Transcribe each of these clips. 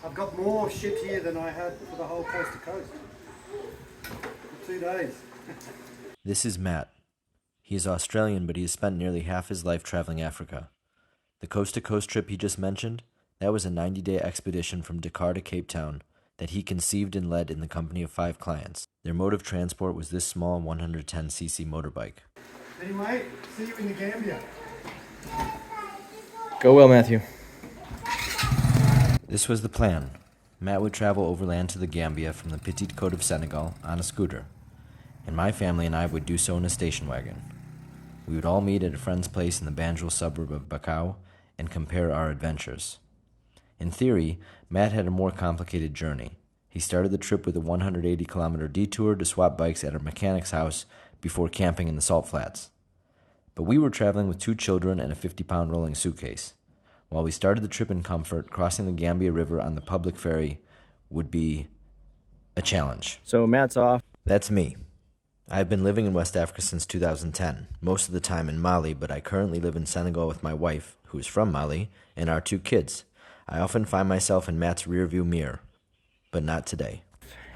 I've got more shit here than I had for the whole coast to coast. For 2 days. This is Matt. He is Australian, but he has spent nearly half his life traveling Africa. The coast-to-coast trip he just mentioned, that was a 90-day expedition from Dakar to Cape Town that he conceived and led in the company of 5 clients. Their mode of transport was this small 110cc motorbike. Anyway, see you in the Gambia. Go well, Matthew. This was the plan. Matt would travel overland to the Gambia from the Petite Côte of Senegal on a scooter, and my family and I would do so in a station wagon. We would all meet at a friend's place in the Banjul suburb of Bakau and compare our adventures. In theory, Matt had a more complicated journey. He started the trip with a 180-kilometer detour to swap bikes at a mechanic's house before camping in the salt flats. But we were traveling with 2 children and a 50-pound rolling suitcase. While we started the trip in comfort, crossing the Gambia River on the public ferry would be a challenge. So Matt's off. That's me. I've been living in West Africa since 2010, most of the time in Mali, but I currently live in Senegal with my wife, who is from Mali, and our 2 kids. I often find myself in Matt's rearview mirror, but not today.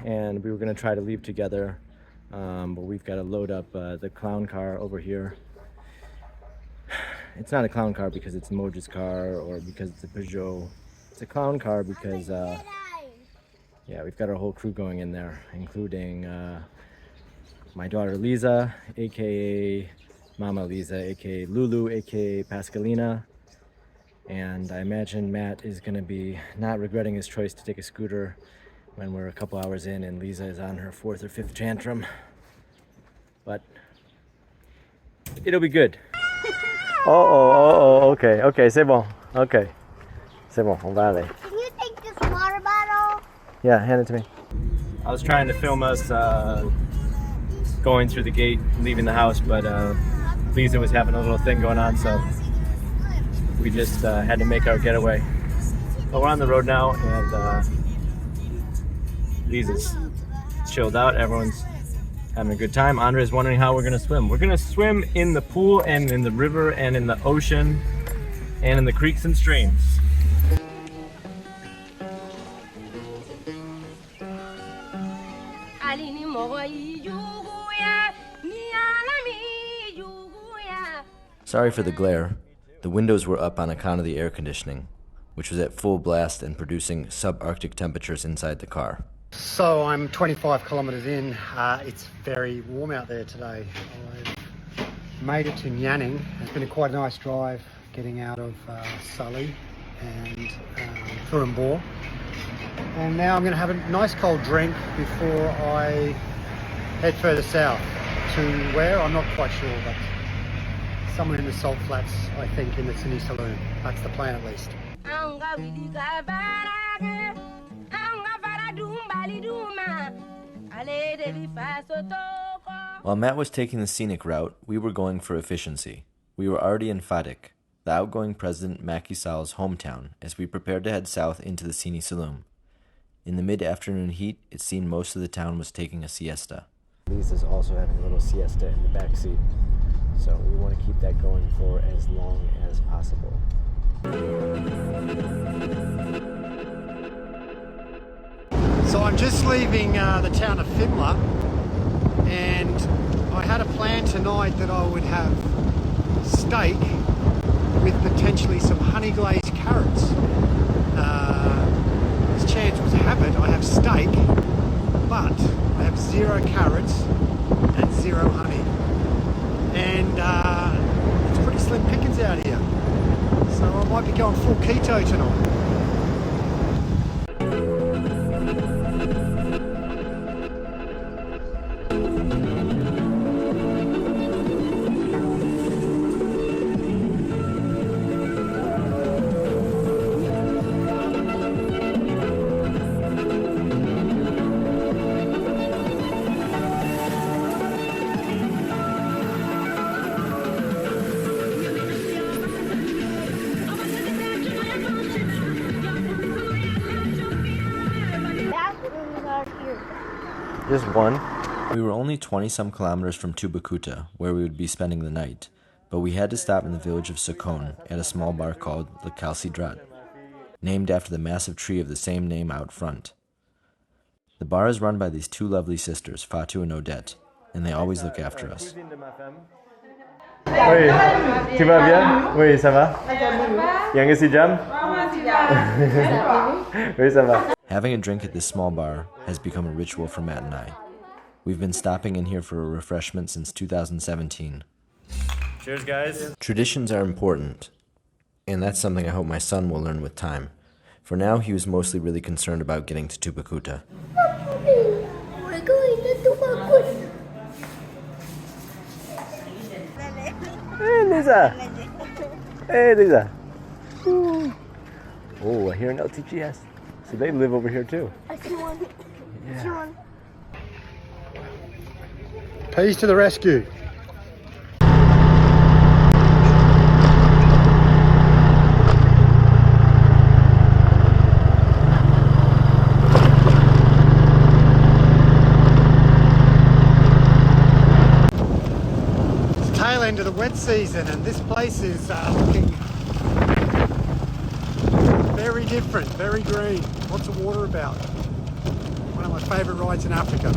And we were going to try to leave together, but we've got to load up the clown car over here. It's not a clown car because it's Moja's car or because it's a Peugeot. It's a clown car because, yeah, we've got our whole crew going in there, including my daughter Lisa, aka Mama Lisa, aka Lulu, aka Pascalina. And I imagine Matt is going to be not regretting his choice to take a scooter when we're a couple hours in and Lisa is on her 4th or 5th tantrum. But it'll be good. Okay, c'est bon. Okay. C'est bon, on va aller. Can you take this water bottle? Yeah, hand it to me. I was trying to film us going through the gate, leaving the house, but Lisa was having a little thing going on, so we just had to make our getaway. But we're on the road now, and Lisa's chilled out. Everyone's having a good time. Andre's wondering how we're going to swim. We're going to swim in the pool and in the river and in the ocean and in the creeks and streams. Sorry for the glare. The windows were up on account of the air conditioning, which was at full blast and producing subarctic temperatures inside the car. So I'm 25 kilometres in. It's very warm out there today. I've made it to Nyanning. It's been quite a nice drive getting out of Sully and Furambor. And now I'm going to have a nice cold drink before I head further south to where? I'm not quite sure, but somewhere in the salt flats, I think, in the Sini Saloon. That's the plan at least. While Matt was taking the scenic route, we were going for efficiency. We were already in Fadik, the outgoing President Macky Sall's hometown, as we prepared to head south into the Sini Saloon. In the mid-afternoon heat, it seemed most of the town was taking a siesta. Lisa's also having a little siesta in the back seat, so we want to keep that going for as long as possible. So I'm just leaving the town of Fimla, and I had a plan tonight that I would have steak with potentially some honey glazed carrots. As chance would have it, I have steak, but I have 0 carrots and 0 honey. And it's pretty slim pickings out here. So I might be going full keto tonight. Just one. We were only 20-some kilometers from Toubakouta, where we would be spending the night, but we had to stop in the village of Sokone at a small bar called Le Calcidrat. named after the massive tree of the same name out front. The bar is run by these two lovely sisters, Fatou and Odette, and they always look after us. Oui, tu vas bien? Oui, ça va? Yang si jam? Oui, ça va. Having a drink at this small bar has become a ritual for Matt and I. We've been stopping in here for a refreshment since 2017. Cheers, guys. Traditions are important, and that's something I hope my son will learn with time. For now, he was mostly really concerned about getting to Toubakouta. We're going to Toubakouta. Hey, Lisa. Hey, Lisa. Ooh. Oh, I hear an LTGS. So they live over here too. I see one. I see one. Peas to the rescue. It's tail end of the wet season and this place is looking very different, very green, lots of water about. One of my favourite rides in Africa.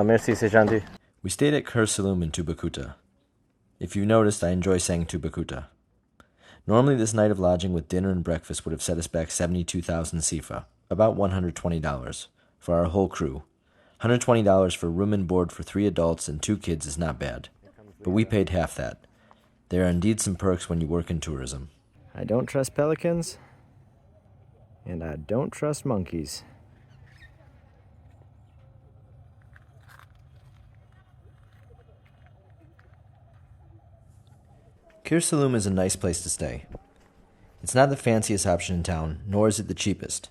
Merci, c'est gentil. We stayed at Kur Saloom in Toubakouta. If you noticed, I enjoy saying Toubakouta. Normally this night of lodging with dinner and breakfast would have set us back 72,000 sifa, about $120, for our whole crew. $120 for room and board for 3 adults and 2 kids is not bad, but we paid half that. There are indeed some perks when you work in tourism. I don't trust pelicans, and I don't trust monkeys. Kur Saloom is a nice place to stay. It's not the fanciest option in town, nor is it the cheapest.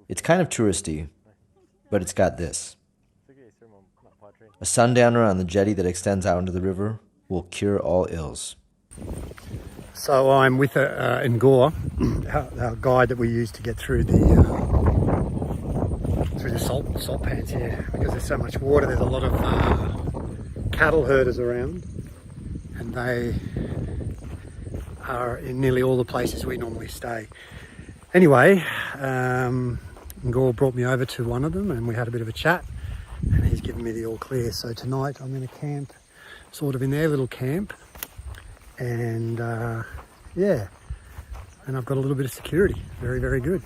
It's kind of touristy, but it's got this. A sundowner on the jetty that extends out into the river will cure all ills. So I'm with Ngor, our guide that we use to get through the salt pans here, because there's so much water. There's a lot of cattle herders around, and they are in nearly all the places we normally stay. Anyway, Ngor brought me over to one of them and we had a bit of a chat and he's given me the all clear. So tonight I'm in a camp, sort of in their little camp, and yeah, and I've got a little bit of security. Very, very good.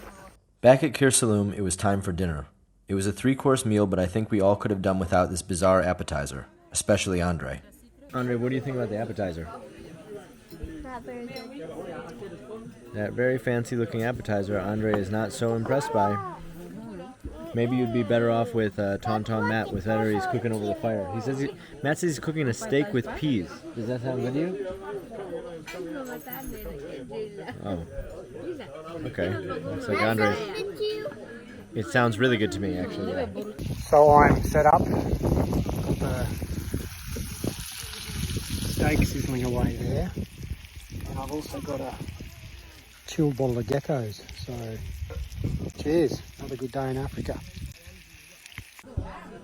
Back at Kur Saloom, it was time for dinner. It was a 3-course meal, but I think we all could have done without this bizarre appetizer, especially Andre. Andre, what do you think about the appetizer? Not very good. That very fancy looking appetizer Andre is not so impressed by. Maybe you'd be better off with Tauntaun Matt with that, or he's cooking over the fire. Matt says he's cooking a steak with peas. Does that sound good to you? Oh. Okay. Looks like Andre. It sounds really good to me, actually. Yeah. So I'm set up. Got the steak sizzling away there. And I've also got a chilled bottle of geckos. So cheers, another good day in Africa.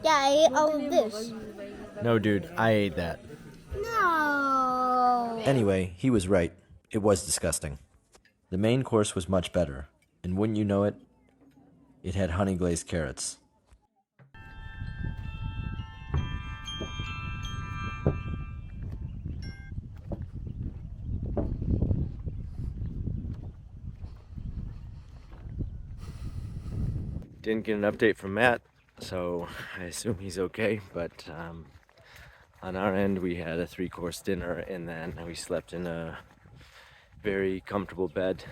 Yeah, I ate all of this. No, dude, I ate that. No. Anyway, he was right. It was disgusting. The main course was much better, and wouldn't you know it, it had honey glazed carrots. Didn't get an update from Matt, so I assume he's okay, but on our end we had a 3-course dinner and then we slept in a very comfortable bed,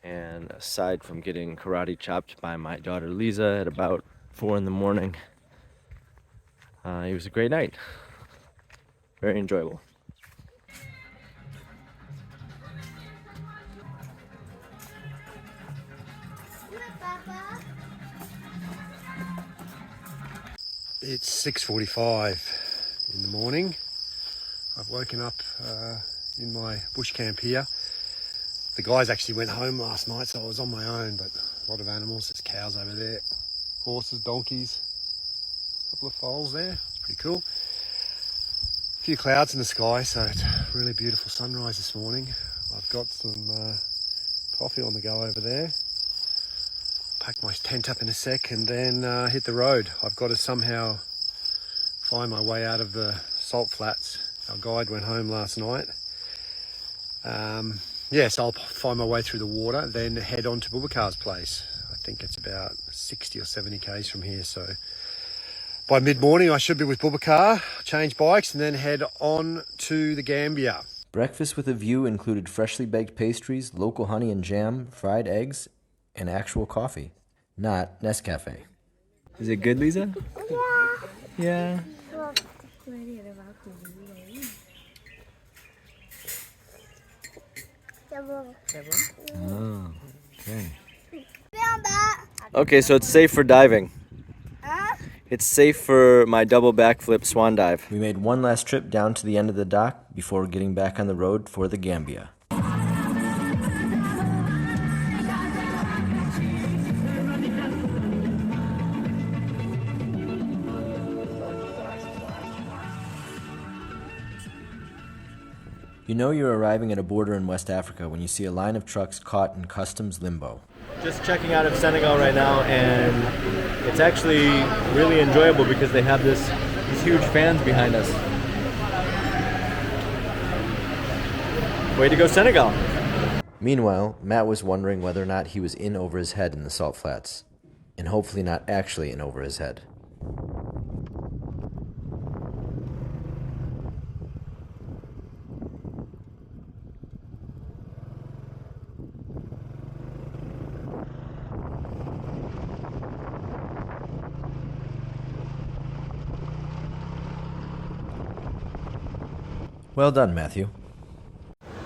and aside from getting karate chopped by my daughter Lisa at about 4 in the morning, it was a great night. Very enjoyable. It's 6:45 in the morning. I've woken up in my bush camp here. The guys actually went home last night, so I was on my own, but a lot of animals. There's cows over there, horses, donkeys, a couple of foals there. It's pretty cool. A few clouds in the sky, so it's a really beautiful sunrise this morning. I've got some coffee on the go over there. Pack my tent up in a sec and then hit the road. I've got to somehow find my way out of the salt flats. Our guide went home last night. So I'll find my way through the water, then head on to Bouboukar's place. I think it's about 60 or 70 k's from here, so by mid-morning I should be with Boubacar, change bikes and then head on to the Gambia. Breakfast with a view included freshly baked pastries, local honey and jam, fried eggs, and actual coffee, not Nescafe. Is it good, Lisa? Yeah. Oh, okay. Okay, so it's safe for diving. It's safe for my double backflip swan dive. We made one last trip down to the end of the dock before getting back on the road for the Gambia. You know you're arriving at a border in West Africa when you see a line of trucks caught in customs limbo. Just checking out of Senegal right now, and it's actually really enjoyable because they have these huge fans behind us. Way to go, Senegal! Meanwhile, Matt was wondering whether or not he was in over his head in the salt flats, and hopefully not actually in over his head. Well done, Matthew.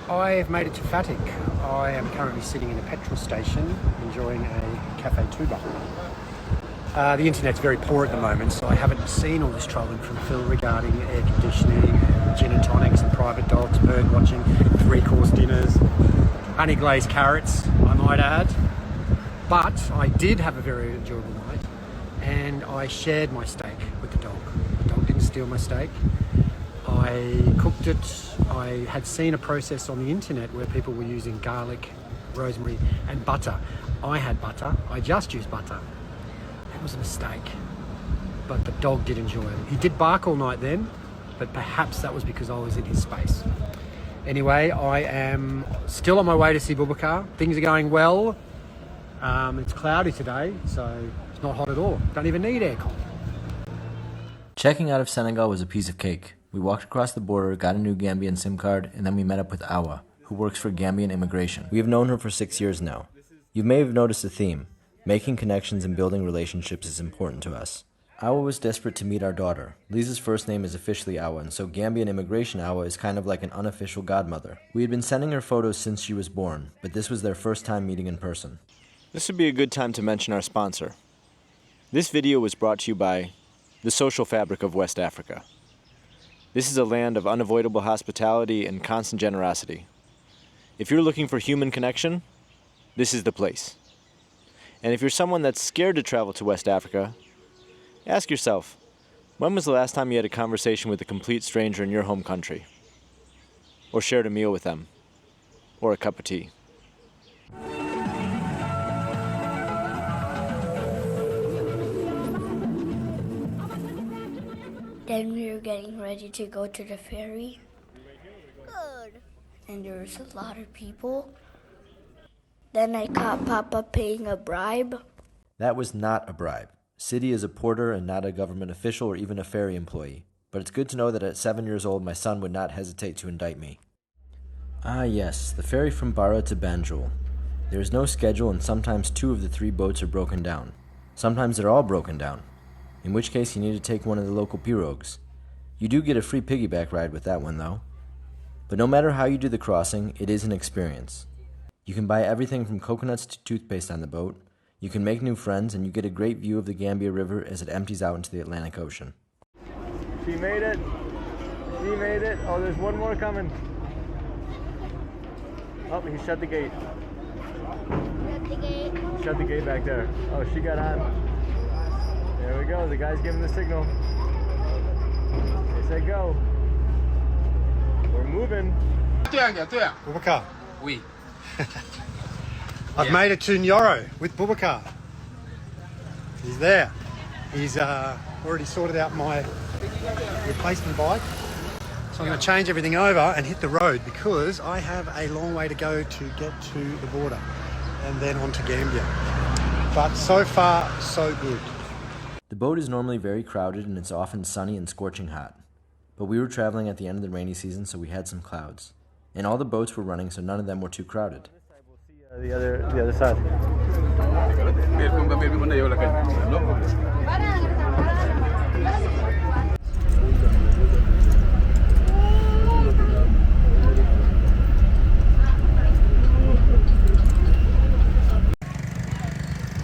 I have made it to Fatik. I am currently sitting in a petrol station enjoying a Cafe Touba. The internet's very poor at the moment, so I haven't seen all this troll and fulfill regarding air conditioning, gin and tonics and private dogs, bird watching, 3-course dinners, honey glazed carrots, I might add. But I did have a very enjoyable night, and I shared my steak with the dog. The dog didn't steal my steak. I cooked it. I had seen a process on the internet where people were using garlic, rosemary and butter. I had butter. I just used butter. It was a mistake. But the dog did enjoy it. He did bark all night then, but perhaps that was because I was in his space. Anyway, I am still on my way to see Boubacar. Things are going well. It's cloudy today, so it's not hot at all. Don't even need aircon. Checking out of Senegal was a piece of cake. We walked across the border, got a new Gambian SIM card, and then we met up with Awa, who works for Gambian Immigration. We have known her for 6 years now. You may have noticed a theme. Making connections and building relationships is important to us. Awa was desperate to meet our daughter. Lisa's first name is officially Awa, and so Gambian Immigration Awa is kind of like an unofficial godmother. We had been sending her photos since she was born, but this was their first time meeting in person. This would be a good time to mention our sponsor. This video was brought to you by the social fabric of West Africa. This is a land of unavoidable hospitality and constant generosity. If you're looking for human connection, this is the place. And if you're someone that's scared to travel to West Africa, ask yourself, when was the last time you had a conversation with a complete stranger in your home country? Or shared a meal with them? Or a cup of tea? Then we were getting ready to go to the ferry. Good. And there was a lot of people. Then I caught Papa paying a bribe. That was not a bribe. Sidi is a porter and not a government official or even a ferry employee. But it's good to know that at 7 years old, my son would not hesitate to indict me. Ah yes, the ferry from Barra to Banjul. There is no schedule and sometimes 2 of the 3 boats are broken down. Sometimes they're all broken down. In which case you need to take one of the local pirogues. You do get a free piggyback ride with that one though. But no matter how you do the crossing, it is an experience. You can buy everything from coconuts to toothpaste on the boat. You can make new friends, and you get a great view of the Gambia River as it empties out into the Atlantic Ocean. She made it. She made it. Oh, there's one more coming. Oh, he shut the gate. Shut the gate. Shut the gate back there. Oh, she got on. There we go. The guy's giving the signal. They say go. We're moving. Toubakouta. Oui. I've made it to Nyoro with Toubakouta. He's there. He's already sorted out my replacement bike. So I'm going to change everything over and hit the road because I have a long way to go to get to the border and then on to Gambia. But so far, so good. The boat is normally very crowded and it's often sunny and scorching hot. But we were traveling at the end of the rainy season, so we had some clouds. And all the boats were running, so none of them were too crowded. The other side.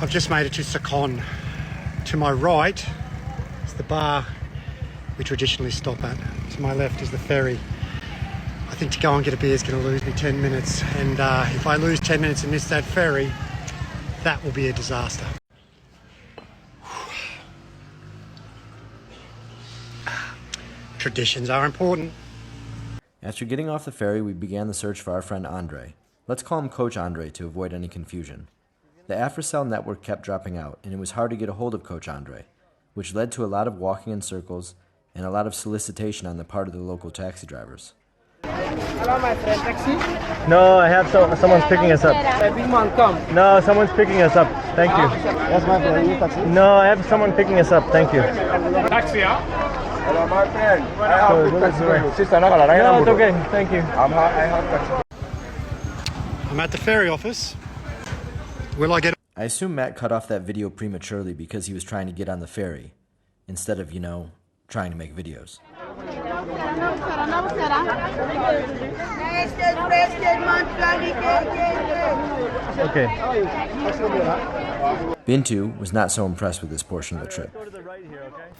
I've just made it to Sakon. To my right is the bar we traditionally stop at. To my left is the ferry. I think to go and get a beer is going to lose me 10 minutes, and if I lose 10 minutes and miss that ferry, that will be a disaster. Traditions are important. After getting off the ferry, we began the search for our friend Andre. Let's call him Coach Andre to avoid any confusion. The AfriCell network kept dropping out, and it was hard to get a hold of Coach Andre, which led to a lot of walking in circles and a lot of solicitation on the part of the local taxi drivers. Hello, my friend. Taxi? No, I have someone's picking us up. Big man, come. No, someone's picking us up. Thank you. That's my friend. No, I have someone picking us up. Thank you. Taxi, huh? Hello, my friend. I have So, to taxi what is for it? you. Sister, no, No, it's okay. Thank you. I have taxi. I'm at the ferry office. Will I get... I assume Matt cut off that video prematurely because he was trying to get on the ferry, instead of, trying to make videos. Okay. Bintu was not so impressed with this portion of the trip. Go to the right here, okay?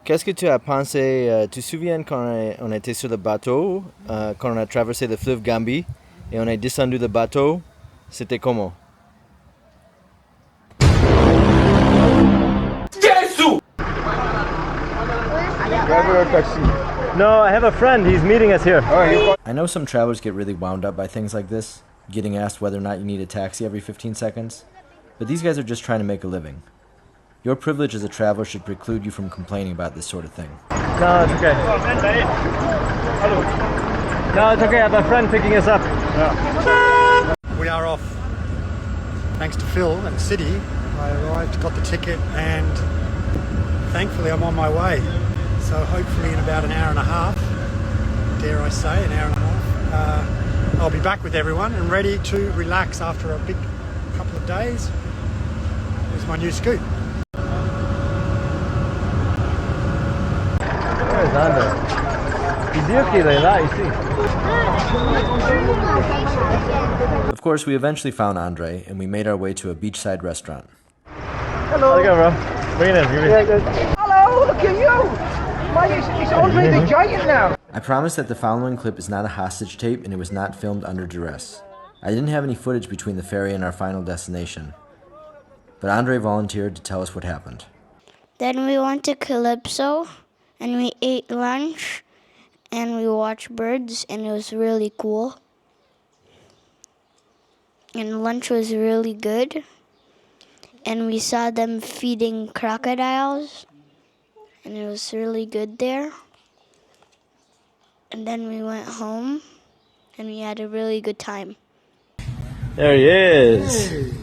Qu'est-ce que tu as pensé? Tu te souviens quand on était sur le bateau, quand on a traversé le fleuve Gambie et on est descendu le bateau? C'était comment? Driver or taxi? No, I have a friend. He's meeting us here. I know some travelers get really wound up by things like this, getting asked whether or not you need a taxi every 15 seconds, but these guys are just trying to make a living. Your privilege as a traveler should preclude you from complaining about this sort of thing. No, it's okay. No, it's okay. I have a friend picking us up. We are off. Thanks to Phil and the city, I arrived, got the ticket, and thankfully I'm on my way. So hopefully in about an hour and a half, dare I say, an hour and a half, I'll be back with everyone and ready to relax after a big couple of days. Here's my new scoop. Where is Andre? Il dit qu'il est là, ici. Of course, we eventually found Andre, and we made our way to a beachside restaurant. Hello. How's it going, bro? Bring it in. Hello, look at you. It's Andre the Giant now. I promise that the following clip is not a hostage tape, and it was not filmed under duress. I didn't have any footage between the ferry and our final destination, but Andre volunteered to tell us what happened. Then we went to Calypso, and we ate lunch, and we watched birds, and it was really cool. And lunch was really good. And we saw them feeding crocodiles, and it was really good there. And then we went home, and we had a really good time. There he is. Hey,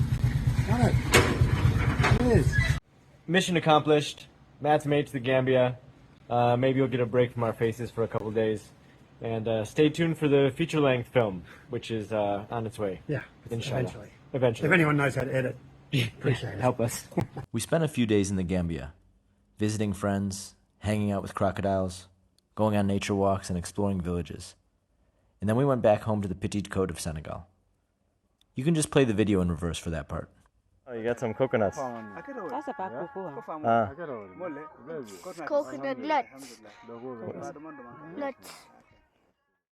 got it. Yes. Mission accomplished. Matt's made to the Gambia. Maybe we'll get a break from our faces for a couple of days. And stay tuned for the feature-length film, which is on its way. Yeah, Inshallah. If Eventually. anyone knows how to edit, appreciate it. Help us. We spent a few days in the Gambia, visiting friends, hanging out with crocodiles, going on nature walks, and exploring villages. And then we went back home to the Petite Côte of Senegal. You can just play the video in reverse for that part. Oh, you got some coconuts. That's a pakuku. Ah. Coconut nuts. Nuts.